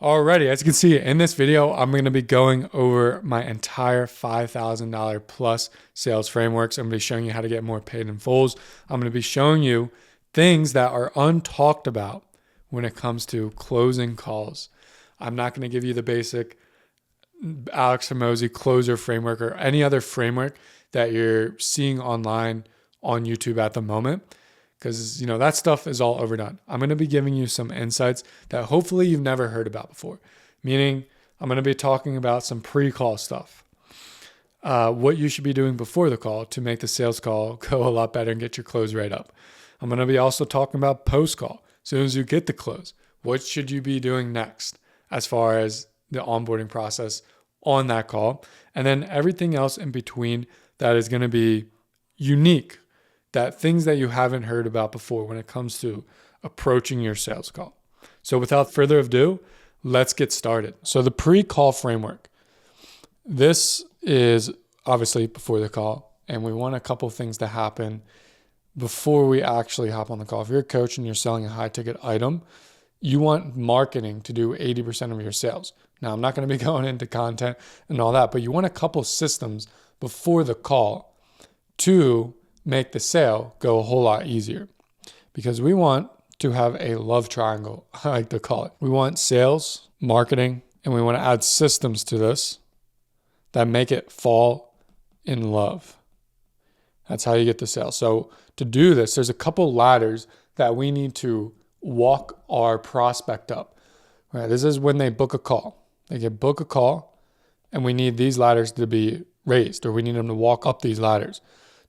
Alrighty, as you can see in this video, I'm going to be going over my entire $5,000 plus sales frameworks. I'm going to be showing you how to get more paid in fulls. I'm going to be showing you things that are untalked about when it comes to closing calls. I'm not going to give you the basic Alex Hormozi closer framework or any other framework that you're seeing online on YouTube at the moment, because that stuff is all overdone. I'm going to be giving you some insights that hopefully you've never heard about before, meaning I'm going to be talking about some pre-call stuff, what you should be doing before the call to make the sales call go a lot better and get your close rate up. I'm going to be also talking about post-call. As soon as you get the close, what should you be doing next as far as the onboarding process on that call, and then everything else in between that is going to be unique, that things that you haven't heard about before when it comes to approaching your sales call. So without further ado, let's get started. So the pre-call framework, this is obviously before the call, and we want a couple things to happen before we actually hop on the call. If you're a coach and you're selling a high ticket item, you want marketing to do 80% of your sales. Now, I'm not going to be going into content and all that, but you want a couple systems before the call to make the sale go a whole lot easier, because we want to have a love triangle, I like to call it. We want sales, marketing, and we want to add systems to this that make it fall in love. That's how you get the sale. So to do this, there's a couple ladders that we need to walk our prospect up. Right? This is when they book a call. They can book a call, and we need these ladders to be raised, or we need them to walk up these ladders.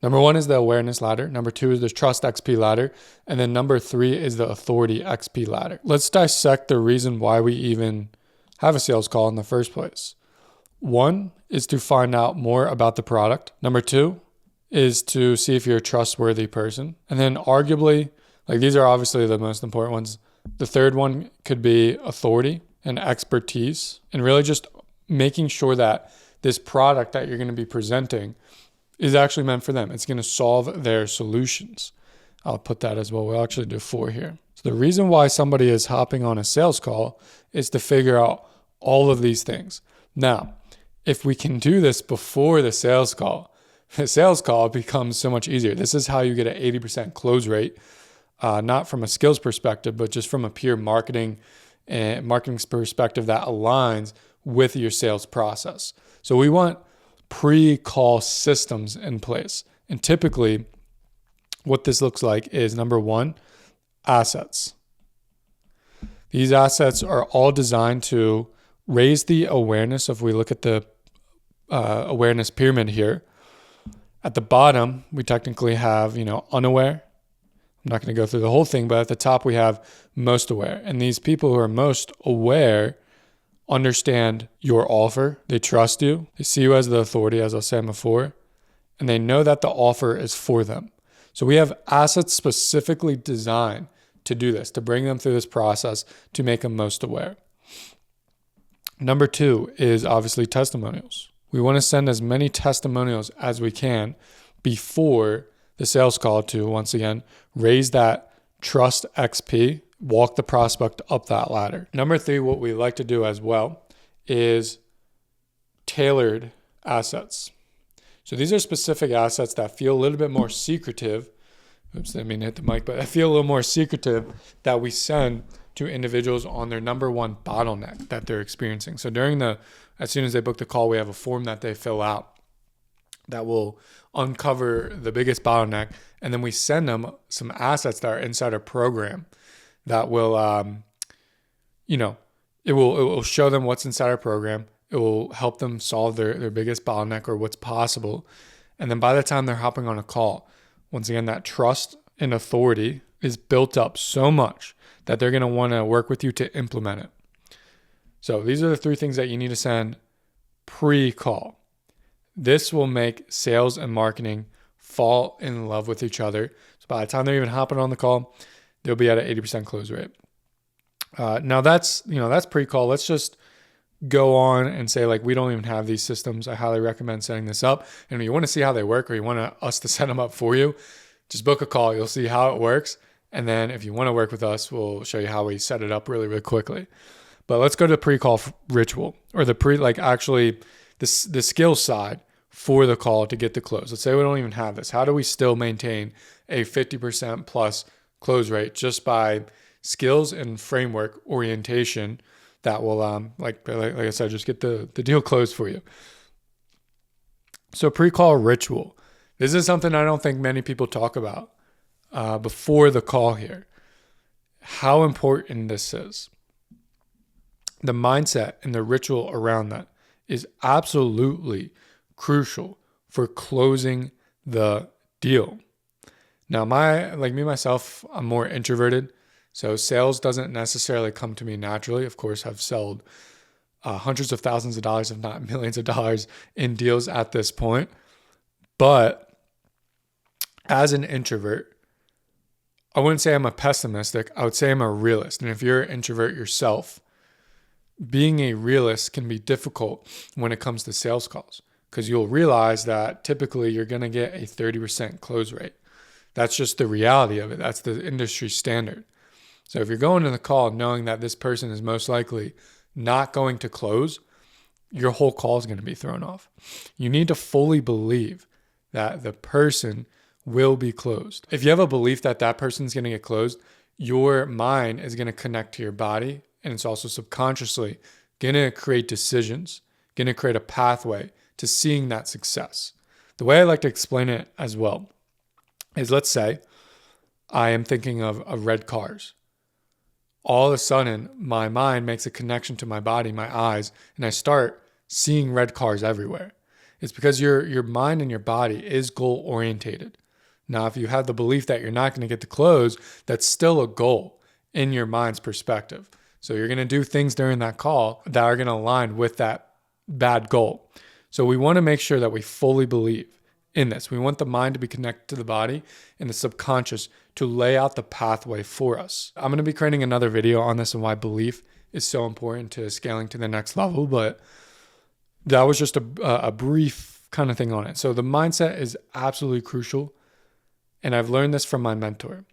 Number one is the awareness ladder. Number two is the trust XP ladder. And then number three is the authority XP ladder. Let's dissect the reason why we even have a sales call in the first place. One is to find out more about the product. Number two is to see if you're a trustworthy person. And then arguably, these are obviously the most important ones. The third one could be authority and expertise, and really just making sure that this product that you're going to be presenting is actually meant for them. It's going to solve their solutions. I'll put that as well. We'll actually do 4 here. So the reason why somebody is hopping on a sales call is to figure out all of these things. Now, if we can do this before the sales call becomes so much easier. This is how you get an 80% close rate, not from a skills perspective, but just from a pure marketing perspective that aligns with your sales process. So we want pre-call systems in place. And typically what this looks like is, number one, assets. These assets are all designed to raise the awareness. If we look at the awareness pyramid here, at the bottom, we technically have, unaware. I'm not going to go through the whole thing, but at the top we have most aware. And these people who are most aware understand your offer. They trust you. They see you as the authority, as I was saying before, and they know that the offer is for them. So we have assets specifically designed to do this, to bring them through this process, to make them most aware. Number two is obviously testimonials. We want to send as many testimonials as we can before the sales call to, once again, raise that trust XP, walk the prospect up that ladder. Number three, what we like to do as well is tailored assets. So these are specific assets that feel a little bit more secretive. Oops, I didn't mean to hit the mic, but I feel a little more secretive that we send to individuals on their number one bottleneck that they're experiencing. So as soon as they book the call, we have a form that they fill out that will uncover the biggest bottleneck. And then we send them some assets that are inside our program that will, it will show them what's inside our program. It will help them solve their biggest bottleneck or what's possible. And then by the time they're hopping on a call, once again, that trust and authority is built up so much that they're going to want to work with you to implement it. So these are the 3 things that you need to send pre-call. This will make sales and marketing fall in love with each other. So by the time they're even hopping on the call, they'll be at an 80% close rate. Now that's pre-call. Let's just go on and say, we don't even have these systems. I highly recommend setting this up. And if you want to see how they work, or you want us to set them up for you, just book a call. You'll see how it works. And then if you want to work with us, we'll show you how we set it up really, really quickly. But let's go to the pre-call ritual, or actually the skill side for the call to get the close. Let's say we don't even have this. How do we still maintain a 50% plus close rate just by skills and framework orientation that will, like I said, just get the deal closed for you. So pre-call ritual. This is something I don't think many people talk about before the call here. How important this is. The mindset and the ritual around that is absolutely crucial for closing the deal. Now, myself, I'm more introverted, so sales doesn't necessarily come to me naturally. Of course, I've sold hundreds of thousands of dollars, if not millions of dollars in deals at this point. But as an introvert, I wouldn't say I'm a pessimistic. I would say I'm a realist. And if you're an introvert yourself, being a realist can be difficult when it comes to sales calls, because you'll realize that typically you're going to get a 30% close rate. That's just the reality of it. That's the industry standard. So if you're going to the call knowing that this person is most likely not going to close, your whole call is going to be thrown off. You need to fully believe that the person will be closed. If you have a belief that that person's going to get closed, your mind is going to connect to your body, and it's also subconsciously going to create decisions, going to create a pathway to seeing that success. The way I like to explain it as well is, let's say I am thinking of red cars. All of a sudden, my mind makes a connection to my body, my eyes, and I start seeing red cars everywhere. It's because your mind and your body is goal orientated. Now, if you have the belief that you're not going to get the close, that's still a goal in your mind's perspective. So you're going to do things during that call that are going to align with that bad goal. So we want to make sure that we fully believe in this. We want the mind to be connected to the body and the subconscious to lay out the pathway for us. I'm going to be creating another video on this and why belief is so important to scaling to the next level, but that was just a brief kind of thing on it. So the mindset is absolutely crucial, and I've learned this from my mentor.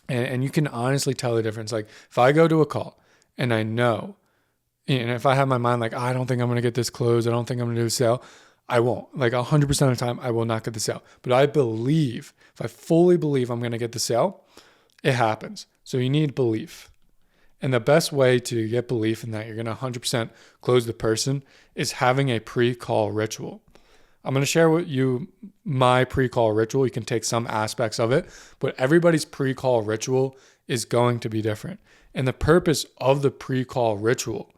And you can honestly tell the difference. Like if I go to a call and I know, and if I have my mind like, I don't think I'm going to get this closed, I don't think I'm going to do a sale, I won't. Like 100% of the time, I will not get the sale. But I believe, if I fully believe I'm going to get the sale, it happens. So you need belief. And the best way to get belief in that you're going to 100% close the person is having a pre-call ritual. I'm going to share with you my pre-call ritual. You can take some aspects of it, but everybody's pre-call ritual is going to be different. And the purpose of the pre-call ritual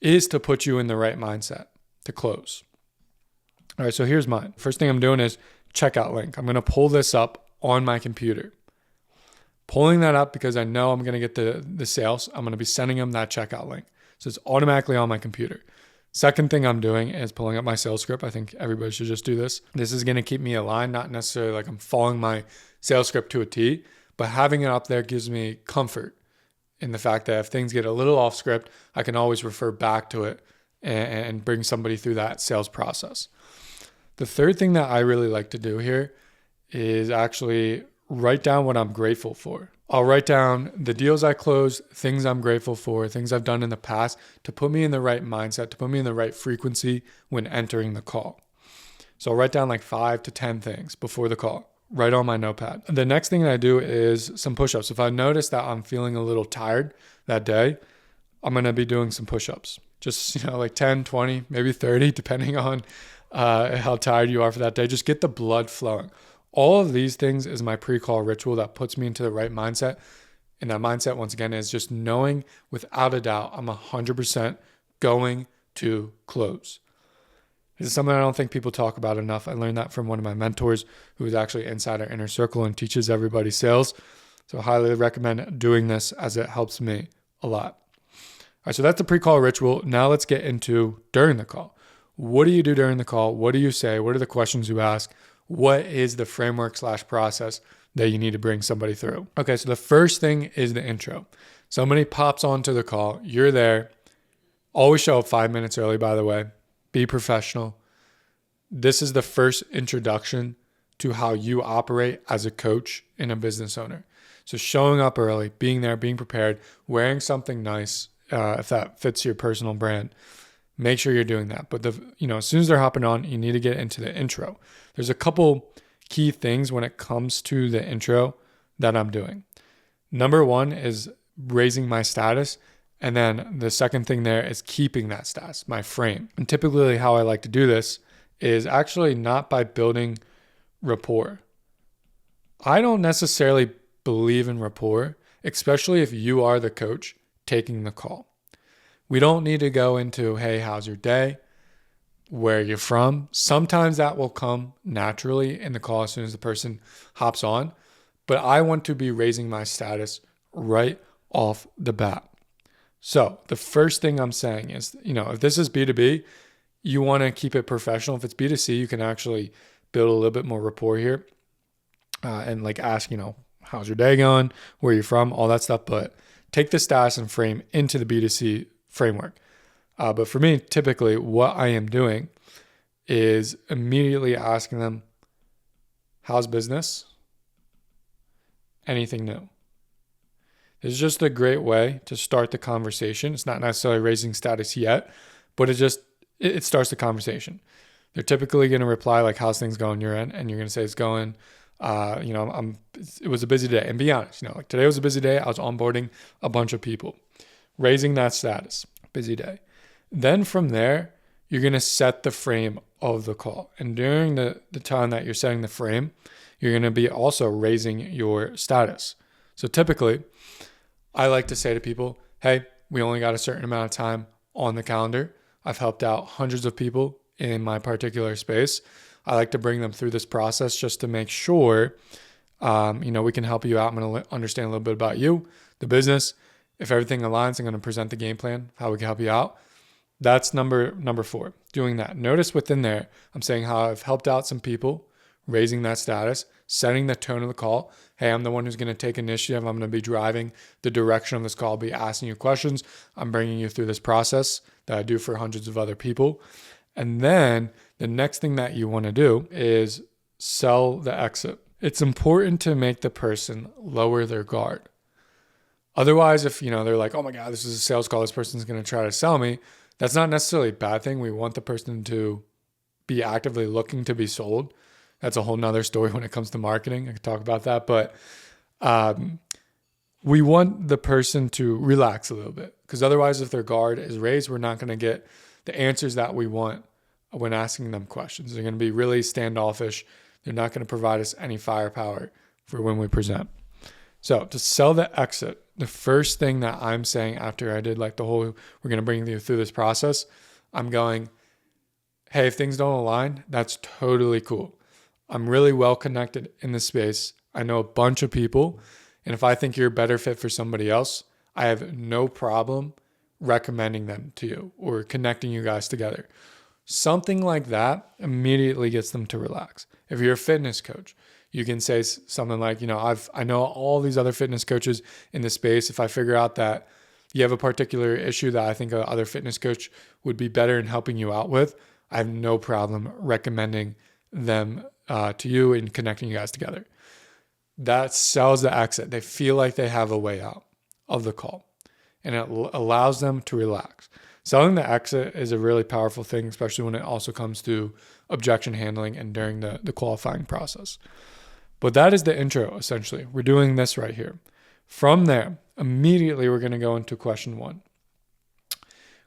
is to put you in the right mindset to close. All right, so here's mine. First thing I'm doing is checkout link. I'm going to pull this up on my computer. Pulling that up because I know I'm going to get the sales. I'm going to be sending them that checkout link. So it's automatically on my computer. Second thing I'm doing is pulling up my sales script. I think everybody should just do this. This is going to keep me aligned, not necessarily like I'm following my sales script to a T, but having it up there gives me comfort in the fact that if things get a little off script, I can always refer back to it and bring somebody through that sales process. The third thing that I really like to do here is actually write down what I'm grateful for. I'll write down the deals I closed, things I'm grateful for, things I've done in the past to put me in the right mindset, to put me in the right frequency when entering the call. So I'll write down like 5 to 10 things before the call, right on my notepad. The next thing that I do is some push-ups. If I notice that I'm feeling a little tired that day, I'm going to be doing some push-ups. Just, like 10, 20, maybe 30, depending on how tired you are for that day. Just get the blood flowing. All of these things is my pre-call ritual that puts me into the right mindset. And that mindset, once again, is just knowing without a doubt, I'm 100% going to close. This is something I don't think people talk about enough. I learned that from one of my mentors who is actually inside our inner circle and teaches everybody sales. So I highly recommend doing this as it helps me a lot. All right, so that's the pre-call ritual. Now let's get into during the call. What do you do during the call? What do you say? What are the questions you ask? What is the framework / process that you need to bring somebody through? Okay, so the first thing is the intro. Somebody pops onto the call. You're there. Always show up 5 minutes early, by the way. Be professional. This is the first introduction to how you operate as a coach and a business owner. So showing up early, being there, being prepared, wearing something nice. if that fits your personal brand, make sure you're doing that. But as soon as they're hopping on, you need to get into the intro. There's a couple key things when it comes to the intro that I'm doing. Number one is raising my status. And then the second thing there is keeping that status, my frame. And typically how I like to do this is actually not by building rapport. I don't necessarily believe in rapport, especially if you are the coach taking the call. We don't need to go into, hey, how's your day? Where you're from? Sometimes that will come naturally in the call as soon as the person hops on. But I want to be raising my status right off the bat. So the first thing I'm saying is, if this is B2B, you want to keep it professional. If it's B2C, you can actually build a little bit more rapport here and like ask, how's your day going? Where are you from? All that stuff. But take the status and frame into the B2C framework. But for me, typically what I am doing is immediately asking them, how's business? Anything new? It's just a great way to start the conversation. It's not necessarily raising status yet, but it starts the conversation. They're typically going to reply like, how's things going your end? And you're going to say it's going, it was a busy day. And be honest, like today was a busy day. I was onboarding a bunch of people, raising that status, busy day. Then from there, you're going to set the frame of the call. And during the time that you're setting the frame, you're going to be also raising your status. So typically, I like to say to people, hey, we only got a certain amount of time on the calendar. I've helped out hundreds of people in my particular space. I like to bring them through this process just to make sure, we can help you out. I'm going to understand a little bit about you, the business. If everything aligns, I'm going to present the game plan, how we can help you out. That's number 4, doing that. Notice within there, I'm saying how I've helped out some people, raising that status, setting the tone of the call. Hey, I'm the one who's going to take initiative. I'm going to be driving the direction of this call, be asking you questions. I'm bringing you through this process that I do for hundreds of other people. And then the next thing that you want to do is sell the exit. It's important to make the person lower their guard. Otherwise, if they're like, oh my God, this is a sales call, this person's going to try to sell me. That's not necessarily a bad thing. We want the person to be actively looking to be sold. That's a whole nother story when it comes to marketing. I could talk about that, but we want the person to relax a little bit, because otherwise if their guard is raised, we're not going to get the answers that we want when asking them questions. They're going to be really standoffish. They're not going to provide us any firepower for when we present. So to sell the exit, the first thing that I'm saying after I did like we're going to bring you through this process, I'm going, hey, if things don't align, that's totally cool. I'm really well connected in this space. I know a bunch of people. And if I think you're a better fit for somebody else, I have no problem recommending them to you or connecting you guys together. Something like that immediately gets them to relax. If you're a fitness coach, you can say something like, I know all these other fitness coaches in the space. If I figure out that you have a particular issue that I think other fitness coach would be better in helping you out with, I have no problem recommending them to you and connecting you guys together. That sells the exit. They feel like they have a way out of the call, and it allows them to relax. Selling the exit is a really powerful thing, especially when it also comes to objection handling and during the qualifying process. But that is the intro, essentially. We're doing this right here. From there, immediately we're going to go into question 1.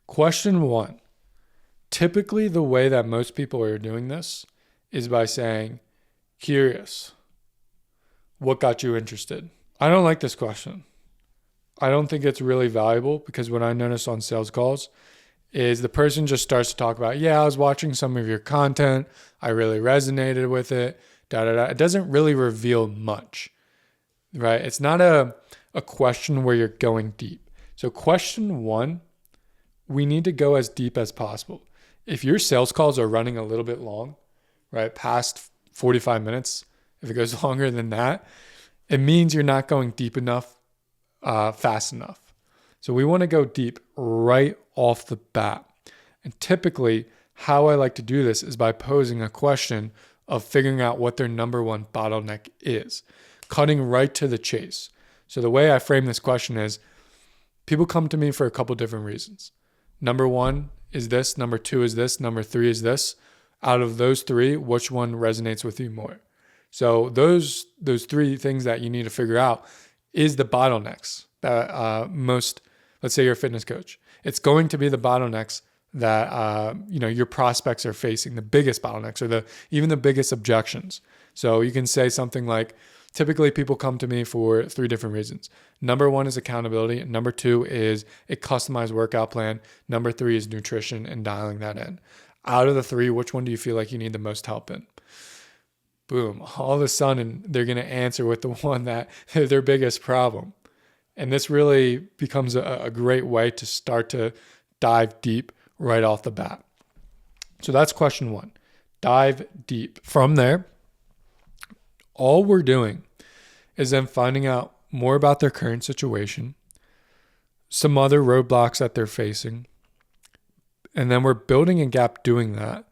Question 1. Typically, the way that most people are doing this is by saying, curious, what got you interested? I don't like this question. I don't think it's really valuable, because what I notice on sales calls is the person just starts to talk about, I was watching some of your content. I really resonated with it. It doesn't really reveal much, right? It's not a question where you're going deep. So question 1, we need to go as deep as possible. If your sales calls are running a little bit long, right, past 45 minutes, if it goes longer than that, it means you're not going deep enough, fast enough. So we want to go deep right off the bat. And typically, how I like to do this is by posing a question of figuring out what their number one bottleneck is, cutting right to the chase. So the way I frame this question is, People come to me for a couple different reasons. Number one is this, number two is this, number three is this. Out of those three, which one resonates with you more? So those three things that you need to figure out is the bottlenecks that let's say you're a fitness coach. It's going to be the bottlenecks that your prospects are facing, the biggest bottlenecks or even the biggest objections. So you can say something like, typically people come to me for three different reasons. Number one is accountability. Number two is a customized workout plan. Number three is nutrition and dialing that in. Out of the three, which one do you feel like you need the most help in? Boom. All of a sudden, they're going to answer with the one that their biggest problem. And this really becomes a great way to start to dive deep right off the bat. So that's question one. Dive deep. From there, all we're doing is then finding out more about their current situation, some other roadblocks that they're facing, and then we're building a gap doing that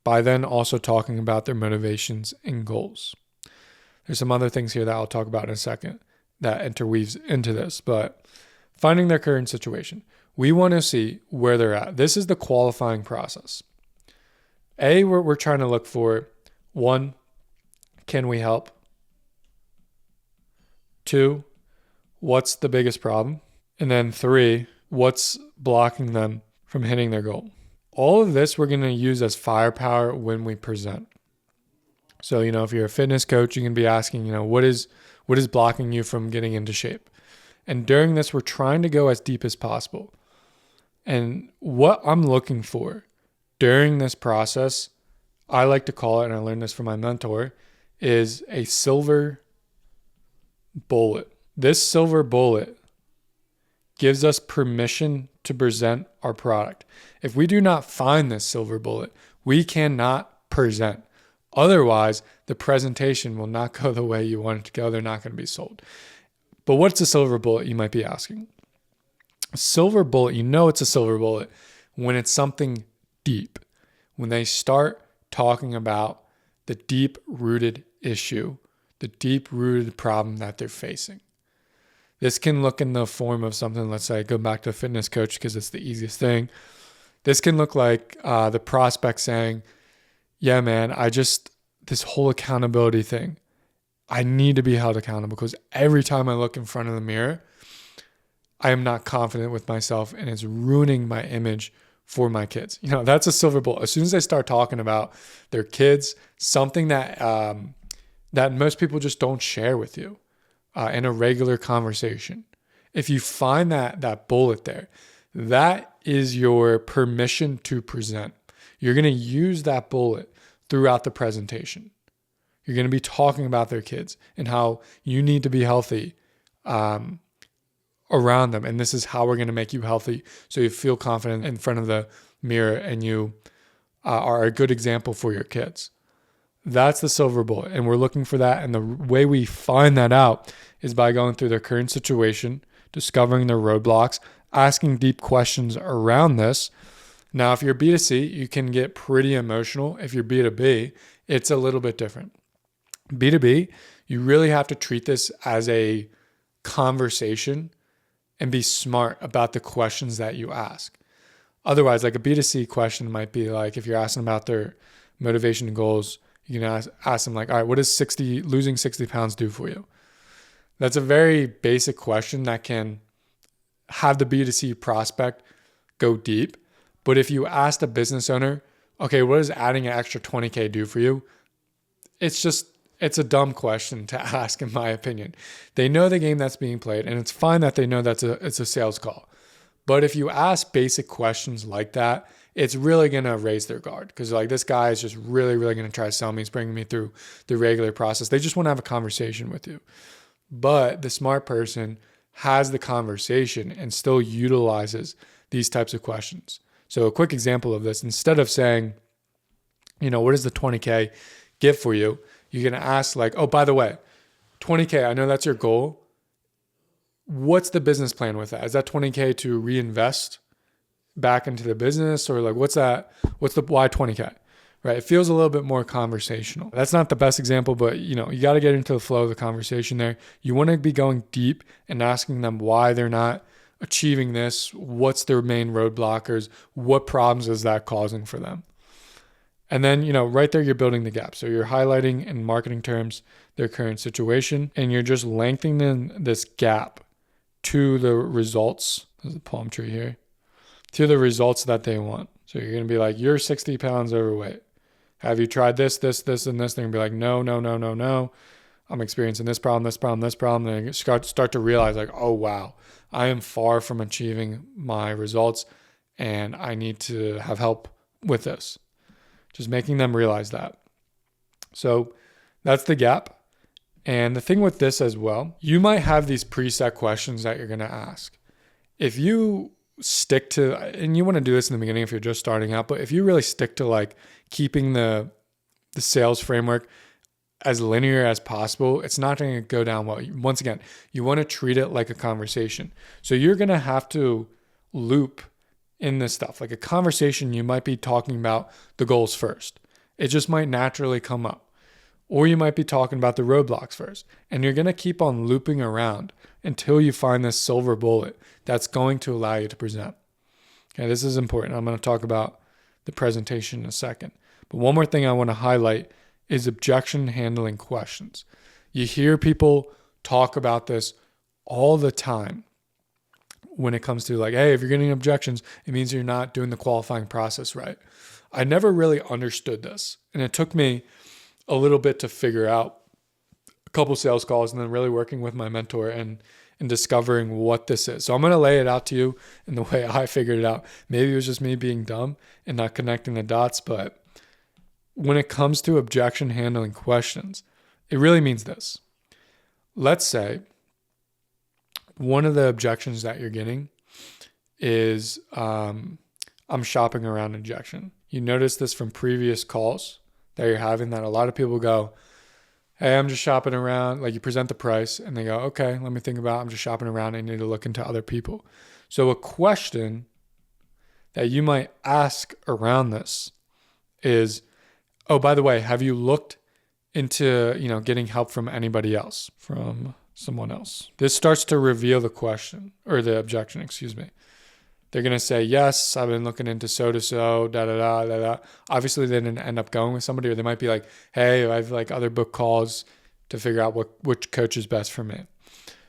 by then also talking about their motivations and goals. There's some other things here that I'll talk about in a second that interweaves into this, but finding their current situation. We want to see where they're at. This is the qualifying process. We're trying to look for, one, can we help? Two, what's the biggest problem? And then three, what's blocking them from hitting their goal? All of this we're going to use as firepower when we present. So, if you're a fitness coach, you can be asking, what is blocking you from getting into shape? And during this, we're trying to go as deep as possible. And what I'm looking for during this process, I like to call it, and I learned this from my mentor, is a silver bullet. This silver bullet gives us permission to present our product. If we do not find this silver bullet, we cannot present. Otherwise, the presentation will not go the way you want it to go. They're not going to be sold. But what's a silver bullet, you might be asking? A silver bullet, it's a silver bullet when it's something deep. When they start talking about the deep-rooted issue, the deep-rooted problem that they're facing. This can look in the form of something, let's say, go back to a fitness coach because it's the easiest thing. This can look like the prospect saying, yeah, man, this whole accountability thing, I need to be held accountable because every time I look in front of the mirror, I am not confident with myself and it's ruining my image for my kids. That's a silver bullet. As soon as they start talking about their kids, something that most people just don't share with you in a regular conversation. If you find that bullet there, that is your permission to present. You're going to use that bullet throughout the presentation. You're going to be talking about their kids and how you need to be healthy around them. And this is how we're going to make you healthy so you feel confident in front of the mirror and you are a good example for your kids. That's the silver bullet. And we're looking for that. And the way we find that out is by going through their current situation, discovering their roadblocks, asking deep questions around this. Now, if you're B2C, you can get pretty emotional. If you're B2B, it's a little bit different. B2B, you really have to treat this as a conversation and be smart about the questions that you ask. Otherwise, like a B2C question might be like, if you're asking about their motivation and goals, you can ask them like, all right, what does losing 60 pounds do for you? That's a very basic question that can have the B2C prospect go deep. But if you asked a business owner, okay, what does adding an extra 20K do for you? It's a dumb question to ask, in my opinion. They know the game that's being played, and it's fine that they know it's a sales call. But if you ask basic questions like that, it's really going to raise their guard because like this guy is just really, really going to try to sell me. He's bringing me through the regular process. They just want to have a conversation with you. But the smart person has the conversation and still utilizes these types of questions. So a quick example of this, instead of saying, what does the 20K get for you? You're going to ask like, oh, by the way, 20K, I know that's your goal. What's the business plan with that? Is that 20K to reinvest back into the business or like, what's that? What's the why 20K, right? It feels a little bit more conversational. That's not the best example, but you got to get into the flow of the conversation there. You want to be going deep and asking them why they're not achieving this? What's their main roadblockers? What problems is that causing for them? And then, right there, you're building the gap. So you're highlighting in marketing terms their current situation, and you're just lengthening this gap to the results. There's a palm tree here. To the results that they want. So you're going to be like, you're 60 pounds overweight. Have you tried this, and this? They're going to be like, no. I'm experiencing this problem. And you start to realize like, oh, wow, I am far from achieving my results and I need to have help with this. Just making them realize that. So that's the gap. And the thing with this as well, you might have these preset questions that you're going to ask. If you stick to, and you want to do this in the beginning if you're just starting out, but if you really stick to like keeping the sales framework as linear as possible, it's not going to go down well. Once again, you want to treat it like a conversation. So you're going to have to loop in this stuff. Like a conversation, you might be talking about the goals first. It just might naturally come up. Or you might be talking about the roadblocks first. And you're going to keep on looping around until you find this silver bullet that's going to allow you to present. Okay, this is important. I'm going to talk about the presentation in a second. But one more thing I want to highlight is objection handling questions. You hear people talk about this all the time when it comes to like, hey, if you're getting objections, it means you're not doing the qualifying process right. I never really understood this. And it took me a little bit to figure out, a couple sales calls, and then really working with my mentor and discovering what this is. So I'm going to lay it out to you in the way I figured it out. Maybe it was just me being dumb and not connecting the dots, but when it comes to objection handling questions, it really means this. Let's say one of the objections that you're getting is I'm shopping around objection. You notice this from previous calls that you're having, that a lot of people go, hey, I'm just shopping around. Like you present the price and they go, okay, let me think about it. I'm just shopping around. I need to look into other people. So a question that you might ask around this is, oh, by the way, have you looked into, getting help from anybody else, from someone else? This starts to reveal the question or the objection, excuse me. They're going to say, yes, I've been looking into so, da. Obviously, they didn't end up going with somebody, or they might be like, hey, I have like other book calls to figure out which coach is best for me.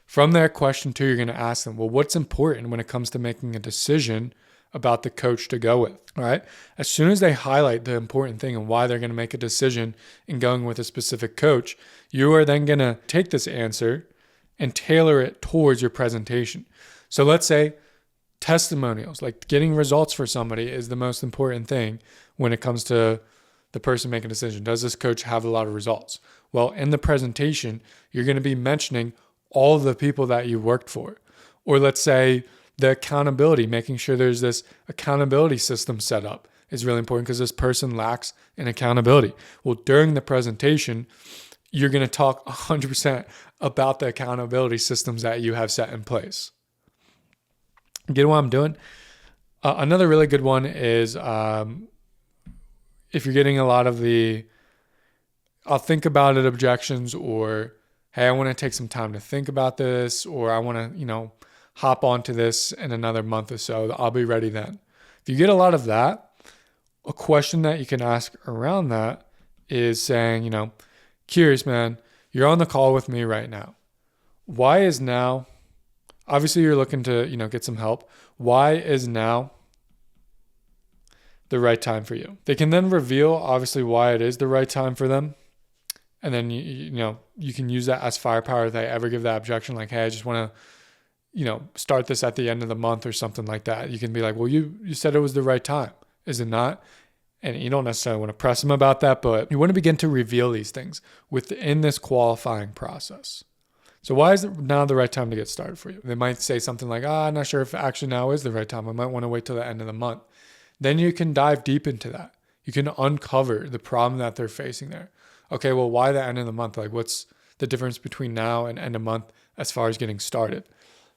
From there, question 2, you're going to ask them, well, what's important when it comes to making a decision about the coach to go with? All right. As soon as they highlight the important thing and why they're going to make a decision in going with a specific coach, you are then going to take this answer and tailor it towards your presentation. So let's say testimonials, like getting results for somebody, is the most important thing when it comes to the person making a decision. Does this coach have a lot of results? Well, in the presentation, you're going to be mentioning all of the people that you worked for. Or let's say the accountability, making sure there's this accountability system set up is really important because this person lacks in accountability. Well, during the presentation, you're going to talk 100% about the accountability systems that you have set in place. Get what I'm doing? Another really good one is if you're getting a lot of the I'll think about it objections, or hey, I want to take some time to think about this, or I want to, hop onto this in another month or so. I'll be ready then. If you get a lot of that, a question that you can ask around that is saying, curious, man, you're on the call with me right now. Why is now? Obviously, you're looking to, get some help. Why is now the right time for you? They can then reveal, obviously, why it is the right time for them. And then, you can use that as firepower if they ever give that objection, like, hey, I just want to, start this at the end of the month or something like that. You can be like, well, you said it was the right time. Is it not? And you don't necessarily want to press them about that, but you want to begin to reveal these things within this qualifying process. So why is it now the right time to get started for you? They might say something like, I'm not sure if actually now is the right time. I might want to wait till the end of the month. Then you can dive deep into that. You can uncover the problem that they're facing there. Okay, well, why the end of the month? Like, what's the difference between now and end of month as far as getting started?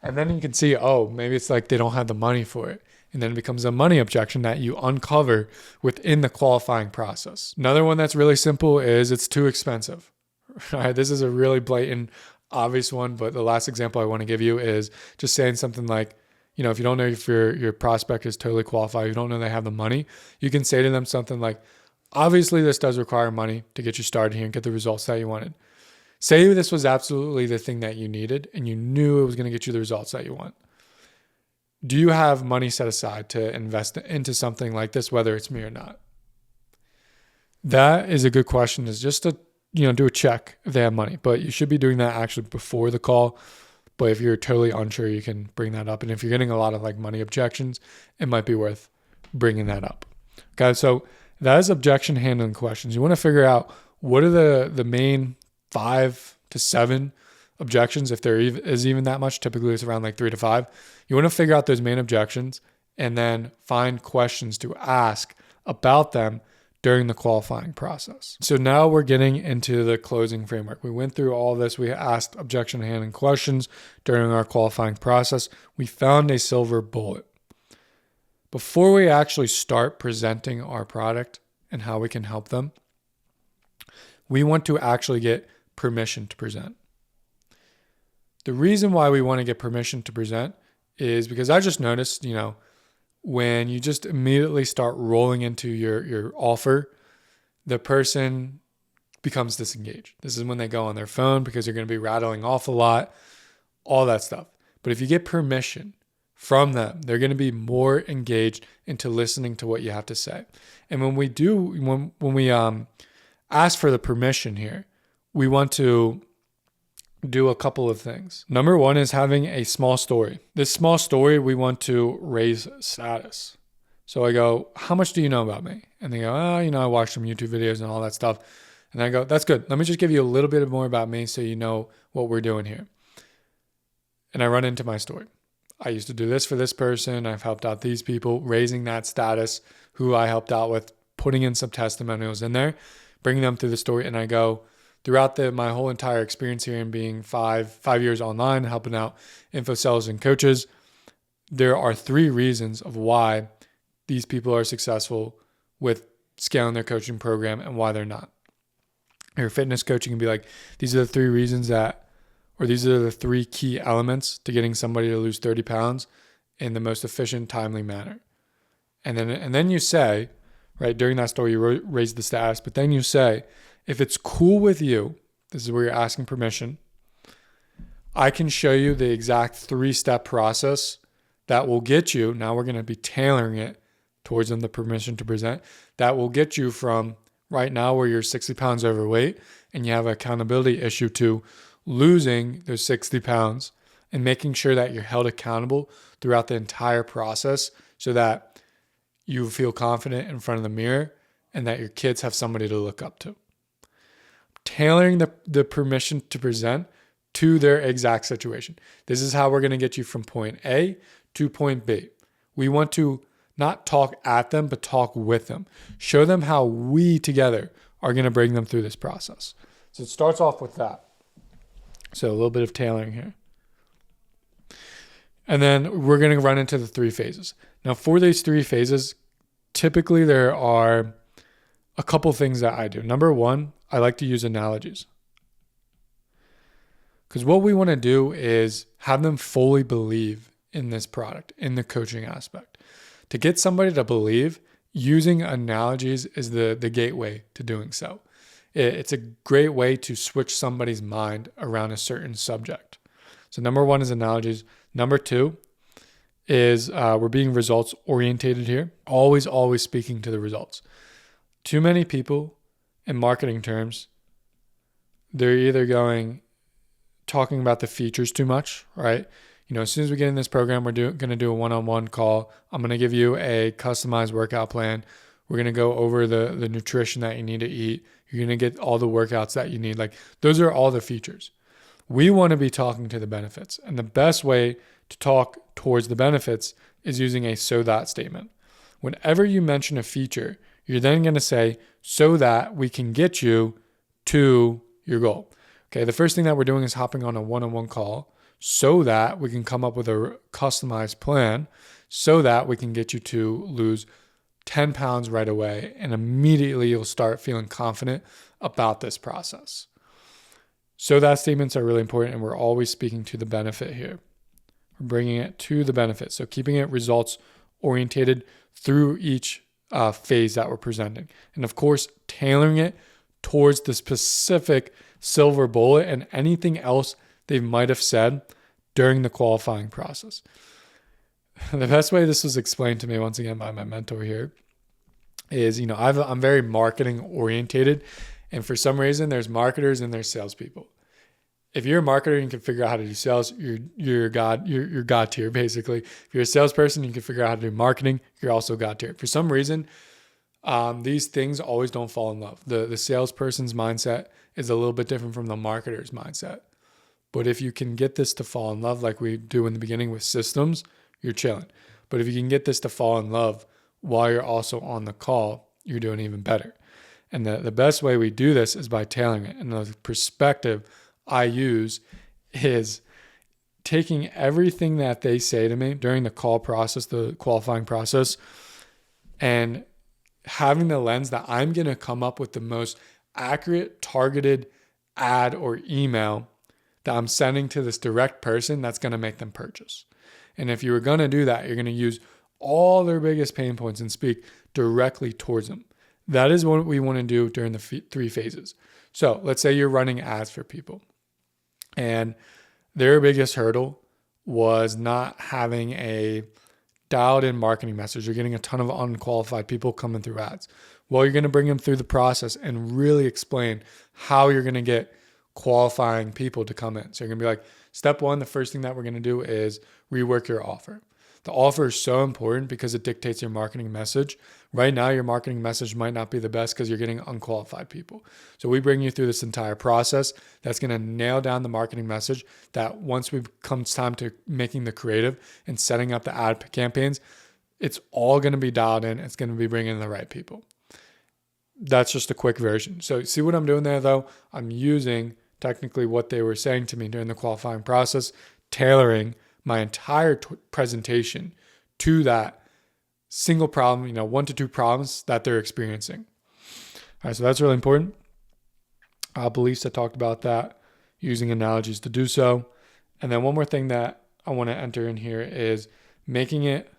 And then you can see, maybe it's like they don't have the money for it. And then it becomes a money objection that you uncover within the qualifying process. Another one that's really simple is it's too expensive. All right, this is a really blatant, obvious one, but the last example I want to give you is just saying something like, if you don't know if your prospect is totally qualified, you don't know they have the money, you can say to them something like, obviously this does require money to get you started here and get the results that you wanted. Say this was absolutely the thing that you needed and you knew it was going to get you the results that you want. Do you have money set aside to invest into something like this, whether it's me or not? That is a good question, is just to, do a check if they have money. But you should be doing that actually before the call. But if you're totally unsure, you can bring that up. And if you're getting a lot of like money objections, it might be worth bringing that up. Okay, so that is objection handling questions. You want to figure out what are the main 5 to 7 objections. If there is even that much, typically it's around like 3 to 5. You want to figure out those main objections and then find questions to ask about them during the qualifying process. So now we're getting into the closing framework. We went through all this. We asked objection handling questions during our qualifying process. We found a silver bullet. Before we actually start presenting our product and how we can help them, we want to actually get permission to present. The reason why we want to get permission to present is because I just noticed, when you just immediately start rolling into your offer, the person becomes disengaged. This is when they go on their phone because you're going to be rattling off a lot, all that stuff. But if you get permission from them, they're going to be more engaged into listening to what you have to say. And when we ask for the permission here, we want to do a couple of things. Number one is having a small story. This small story, we want to raise status. So I go, how much do you know about me? And they go, I watched some YouTube videos and all that stuff. And I go, that's good. Let me just give you a little bit more about me so you know what we're doing here. And I run into my story. I used to do this for this person. I've helped out these people, raising that status, who I helped out with, putting in some testimonials in there, bringing them through the story. And I go, throughout my whole entire experience here and being 5 years online, helping out info sellers and coaches, there are 3 reasons of why these people are successful with scaling their coaching program and why they're not. Your fitness coaching can be like, these are the 3 reasons these are the 3 key elements to getting somebody to lose 30 pounds in the most efficient, timely manner. And then you say, right, during that story, you raise the status, but then you say, if it's cool with you, this is where you're asking permission, I can show you the exact 3-step process that will get you, now we're going to be tailoring it towards them, the permission to present, that will get you from right now where you're 60 pounds overweight and you have an accountability issue to losing those 60 pounds and making sure that you're held accountable throughout the entire process so that you feel confident in front of the mirror and that your kids have somebody to look up to. Tailoring the permission to present to their exact situation. This is how we're going to get you from point A to point B. We want to not talk at them, but talk with them. Show them how we together are going to bring them through this process. So it starts off with that. So a little bit of tailoring here. And then we're going to run into the 3 phases. Now for these 3 phases, typically there are a couple things that I do. Number one, I like to use analogies. Because what we want to do is have them fully believe in this product, in the coaching aspect. To get somebody to believe, using analogies is the gateway to doing so. It's a great way to switch somebody's mind around a certain subject. So number one is analogies. Number 2 is we're being results orientated here. Always speaking to the results. Too many people in marketing terms, they're either talking about the features too much, right? As soon as we get in this program, we're going to do a one-on-one call. I'm going to give you a customized workout plan. We're going to go over the nutrition that you need to eat. You're going to get all the workouts that you need. Like, those are all the features. We want to be talking to the benefits. And the best way to talk towards the benefits is using a so that statement. Whenever you mention a feature, you're then going to say, so that we can get you to your goal. Okay, the first thing that we're doing is hopping on a one-on-one call so that we can come up with a customized plan so that we can get you to lose 10 pounds right away, and immediately you'll start feeling confident about this process. So that statements are really important, and we're always speaking to the benefit here. We're bringing it to the benefit. So keeping it results orientated through each phase that we're presenting. And of course, tailoring it towards the specific silver bullet and anything else they might have said during the qualifying process. The best way this was explained to me, once again, by my mentor here is, I'm very marketing orientated. And for some reason, there's marketers and there's salespeople. If you're a marketer and you can figure out how to do sales, you're God tier, basically. If you're a salesperson, you can figure out how to do marketing, you're also God tier. For some reason, these things always don't fall in love. The salesperson's mindset is a little bit different from the marketer's mindset. But if you can get this to fall in love like we do in the beginning with systems, you're chilling. But if you can get this to fall in love while you're also on the call, you're doing even better. And the best way we do this is by tailoring it. And the perspective I use is taking everything that they say to me during the call process, the qualifying process, and having the lens that I'm going to come up with the most accurate, targeted ad or email that I'm sending to this direct person that's going to make them purchase. And if you were going to do that, you're going to use all their biggest pain points and speak directly towards them. That is what we want to do during the 3 phases. So let's say you're running ads for people and their biggest hurdle was not having a dialed in marketing message. You're getting a ton of unqualified people coming through ads. Well, you're going to bring them through the process and really explain how you're going to get qualifying people to come in. So you're going to be like, step 1, the first thing that we're going to do is rework your offer. The offer is so important because it dictates your marketing message. Right now, your marketing message might not be the best because you're getting unqualified people. So we bring you through this entire process that's going to nail down the marketing message that once we comes time to making the creative and setting up the ad campaigns, it's all going to be dialed in. It's going to be bringing in the right people. That's just a quick version. So see what I'm doing there though? I'm using technically what they were saying to me during the qualifying process, tailoring my entire presentation to that single problem, 1 to 2 problems that they're experiencing. All right, so that's really important. Beliefs, I talked about that, using analogies to do so. And then one more thing that I want to enter in here is making it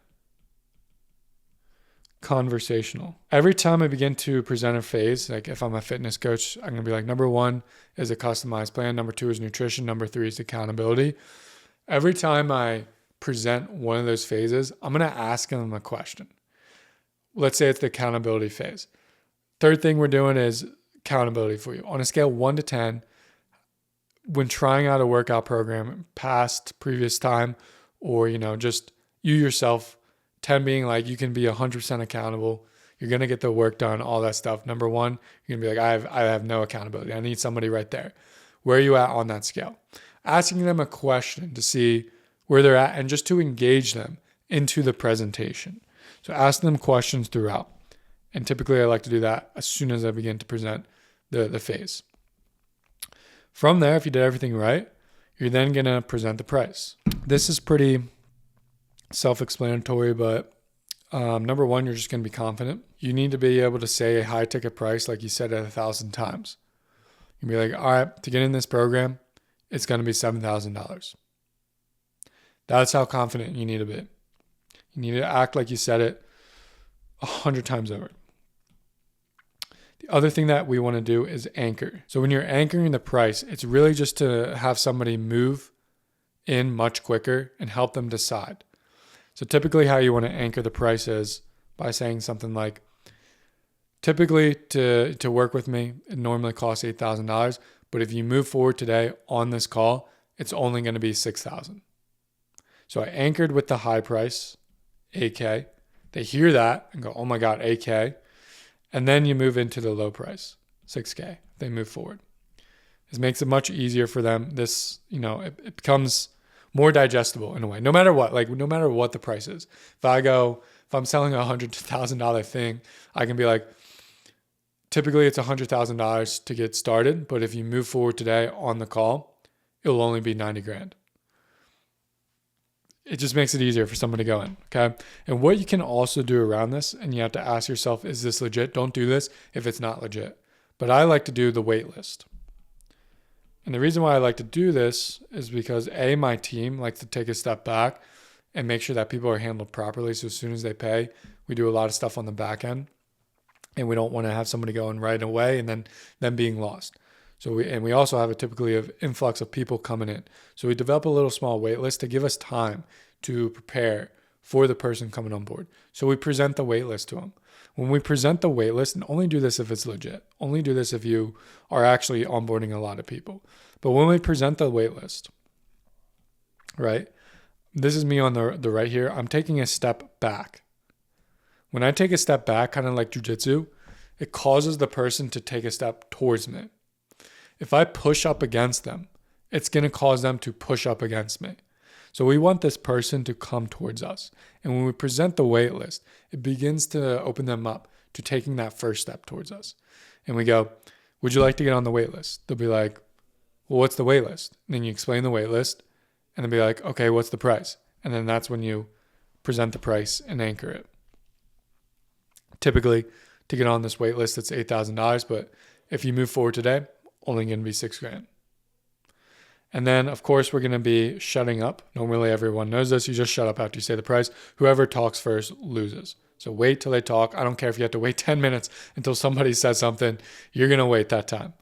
conversational. Every time I begin to present a phase, like if I'm a fitness coach, I'm going to be like, number 1 is a customized plan. Number 2 is nutrition. Number 3 is accountability. Every time I present one of those phases, I'm going to ask them a question. Let's say it's the accountability phase. Third thing we're doing is accountability for you. On a scale 1 to 10, when trying out a workout program past previous time, or, just you yourself, 10 being like you can be 100% accountable, you're going to get the work done, all that stuff. Number 1, you're going to be like, I have no accountability. I need somebody right there. Where are you at on that scale? Asking them a question to see where they're at and just to engage them into the presentation. So ask them questions throughout. And typically I like to do that as soon as I begin to present the phase. From there, if you did everything right, you're then going to present the price. This is pretty self-explanatory, but number 1, you're just going to be confident. You need to be able to say a high ticket price like you said it 1,000 times. You'll be like, all right, to get in this program, it's going to be $7,000. That's how confident you need to be. You need to act like you said it 100 times over. The other thing that we want to do is anchor. So when you're anchoring the price, it's really just to have somebody move in much quicker and help them decide. So typically how you want to anchor the price is by saying something like, typically to work with me, it normally costs $8,000. But if you move forward today on this call, it's only going to be $6,000. So I anchored with the high price, $8K. They hear that and go, oh my God, $8K. And then you move into the low price, $6K. They move forward. This makes it much easier for them. This, it becomes more digestible in a way, no matter what, no matter what the price is. If I'm selling a $100,000 thing, I can be like, typically it's $100,000 to get started, but if you move forward today on the call, it'll only be $90,000. It just makes it easier for someone to go in, okay? And what you can also do around this, and you have to ask yourself, is this legit? Don't do this if it's not legit. But I like to do the wait list. And the reason why I like to do this is because my team likes to take a step back and make sure that people are handled properly. So as soon as they pay, we do a lot of stuff on the back end, and we don't want to have somebody going right away and then them being lost. So we also have a typically of influx of people coming in. So we develop a little small wait list to give us time to prepare for the person coming on board. So we present the wait list to them. When we present the wait list, and only do this if it's legit, only do this if you are actually onboarding a lot of people. But when we present the wait list, right? This is me on the right here. I'm taking a step back. When I take a step back, kind of like jujitsu, it causes the person to take a step towards me. If I push up against them, it's going to cause them to push up against me. So we want this person to come towards us. And when we present the wait list, it begins to open them up to taking that first step towards us. And we go, would you like to get on the wait list? They'll be like, well, what's the wait list? And then you explain the wait list and they'll be like, okay, what's the price? And then that's when you present the price and anchor it. Typically, to get on this wait list, it's $8,000. But if you move forward today, only going to be $6,000. And then, of course, we're going to be shutting up. Normally, everyone knows this. You just shut up after you say the price. Whoever talks first loses. So wait till they talk. I don't care if you have to wait 10 minutes until somebody says something. You're going to wait that time.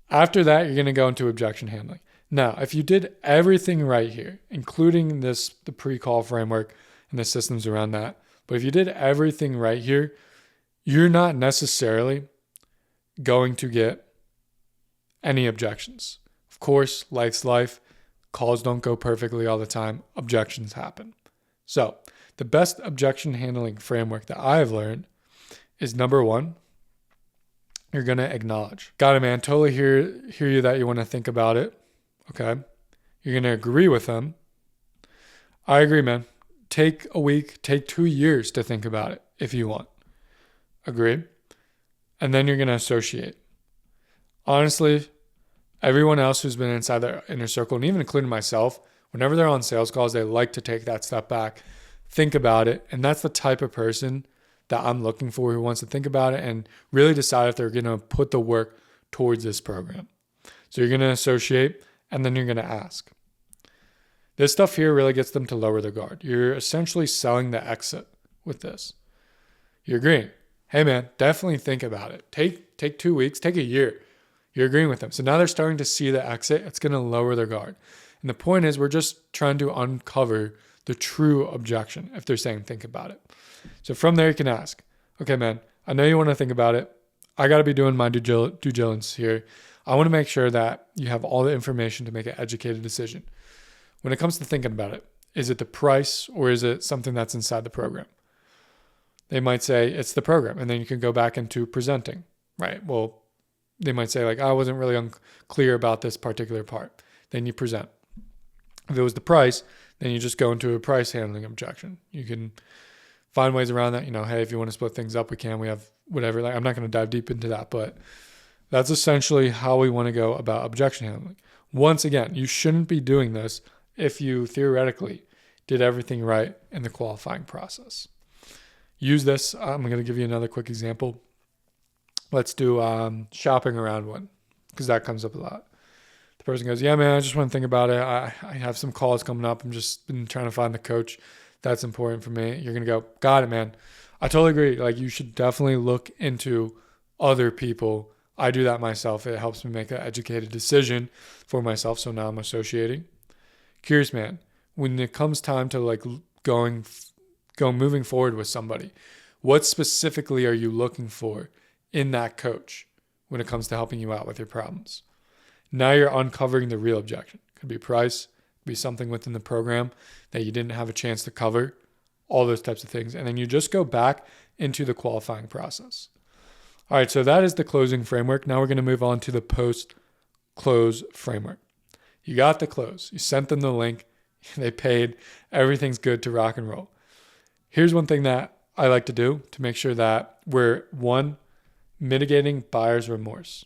After that, you're going to go into objection handling. Now, if you did everything right here, including the pre-call framework and the systems around that, but if you did everything right here, you're not necessarily going to get any objections. Of course, life's life. Calls don't go perfectly all the time. Objections happen. So the best objection handling framework that I've learned is number one, you're going to acknowledge. Got it, man. Totally hear you that you want to think about it. Okay. You're going to agree with them. I agree, man. Take a week, take 2 years to think about it if you want. Agree? And then you're going to associate. Honestly, everyone else who's been inside their inner circle, and even including myself, whenever they're on sales calls, they like to take that step back, think about it. And that's the type of person that I'm looking for, who wants to think about it and really decide if they're going to put the work towards this program. So you're going to associate, and then you're going to ask. This stuff here really gets them to lower their guard. You're essentially selling the exit with this. You're agreeing. Hey, man, definitely think about it. Take 2 weeks, take a year. You're agreeing with them. So now they're starting to see the exit. It's going to lower their guard. And the point is, we're just trying to uncover the true objection if they're saying think about it. So from there, you can ask, okay, man, I know you want to think about it. I got to be doing my due diligence here. I want to make sure that you have all the information to make an educated decision. When it comes to thinking about it, is it the price or is it something that's inside the program? They might say it's the program, and then you can go back into presenting, right? Well, they might say like, I wasn't really unclear about this particular part. Then you present. If it was the price, then you just go into a price handling objection. You can find ways around that. Hey, if you want to split things up, we can. We have whatever. Like, I'm not going to dive deep into that, but that's essentially how we want to go about objection handling. Once again, you shouldn't be doing this if you theoretically did everything right in the qualifying process. Use this. I'm going to give you another quick example. Let's do shopping around one, because that comes up a lot. The person goes, yeah, man, I just want to think about it. I have some calls coming up. I'm just been trying to find the coach. That's important for me. You're going to go, got it, man. I totally agree. Like, you should definitely look into other people. I do that myself. It helps me make an educated decision for myself. So now I'm associating. Curious, man, when it comes time to like moving forward with somebody, what specifically are you looking for in that coach when it comes to helping you out with your problems? Now you're uncovering the real objection. Could be price, could be something within the program that you didn't have a chance to cover, all those types of things. And then you just go back into the qualifying process. All right, so that is the closing framework. Now we're going to move on to the post-close framework. You got the close. You sent them the link. They paid. Everything's good to rock and roll. Here's one thing that I like to do to make sure that we're, one, mitigating buyer's remorse.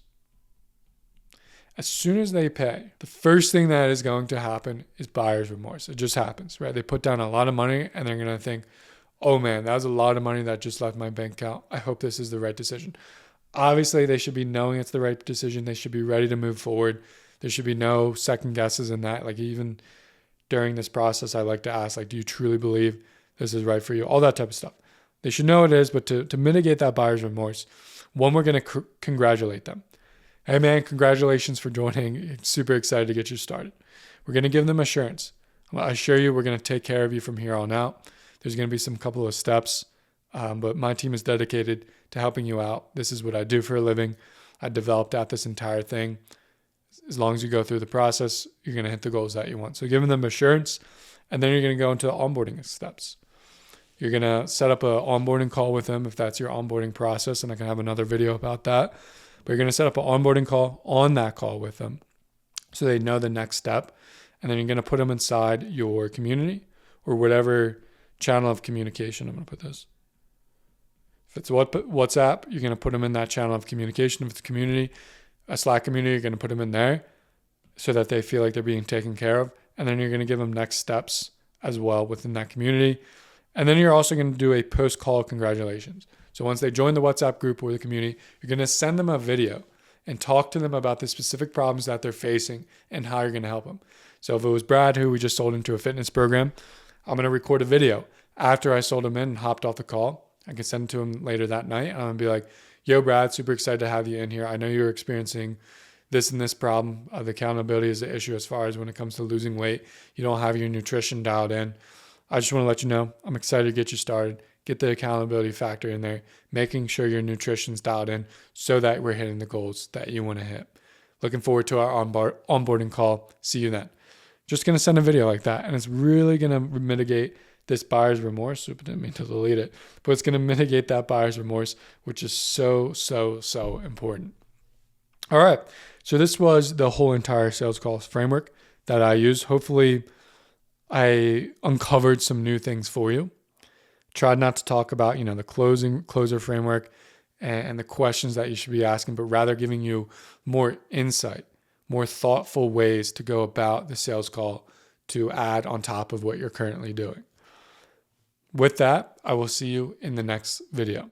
As soon as they pay, the first thing that is going to happen is buyer's remorse. It just happens, right? They put down a lot of money and they're going to think, oh man, that was a lot of money that just left my bank account. I hope this is the right decision. Obviously, they should be knowing it's the right decision. They should be ready to move forward. There should be no second guesses in that. Like even during this process, I like to ask, like, do you truly believe this is right for you? All that type of stuff. They should know it is, but to mitigate that buyer's remorse, one, we're going to congratulate them. Hey man, congratulations for joining. Super excited to get you started. We're going to give them assurance. I assure you, we're going to take care of you from here on out. There's going to be some couple of steps, but my team is dedicated to helping you out. This is what I do for a living. I developed out this entire thing. As long as you go through the process, you're going to hit the goals that you want. So giving them assurance, and then you're going to go into the onboarding steps. You're going to set up an onboarding call with them if that's your onboarding process, and I can have another video about that. But you're going to set up an onboarding call on that call with them so they know the next step. And then you're going to put them inside your community or whatever channel of communication. I'm going to put this. If it's WhatsApp, you're going to put them in that channel of communication. If it's community, a Slack community, you're going to put them in there so that they feel like they're being taken care of. And then you're going to give them next steps as well within that community. And then you're also going to do a post-call congratulations. So once they join the WhatsApp group or the community, you're going to send them a video and talk to them about the specific problems that they're facing and how you're going to help them. So if it was Brad, who we just sold into a fitness program, I'm going to record a video after I sold him in and hopped off the call. I can send it to him later that night. And I'm going to be like, yo, Brad, super excited to have you in here. I know you're experiencing this and this problem. The accountability is an issue as far as when it comes to losing weight. You don't have your nutrition dialed in. I just want to let you know, I'm excited to get you started. Get the accountability factor in there, making sure your nutrition's dialed in so that we're hitting the goals that you want to hit. Looking forward to our onboarding call. See you then. Just going to send a video like that, and it's really going to mitigate this buyer's remorse. Oops, didn't mean to delete it, but it's going to mitigate that buyer's remorse, which is so important. All right. So this was the whole entire sales calls framework that I used. Hopefully I uncovered some new things for you. Tried not to talk about, the closer framework and the questions that you should be asking, but rather giving you more insight, more thoughtful ways to go about the sales call to add on top of what you're currently doing. With that, I will see you in the next video.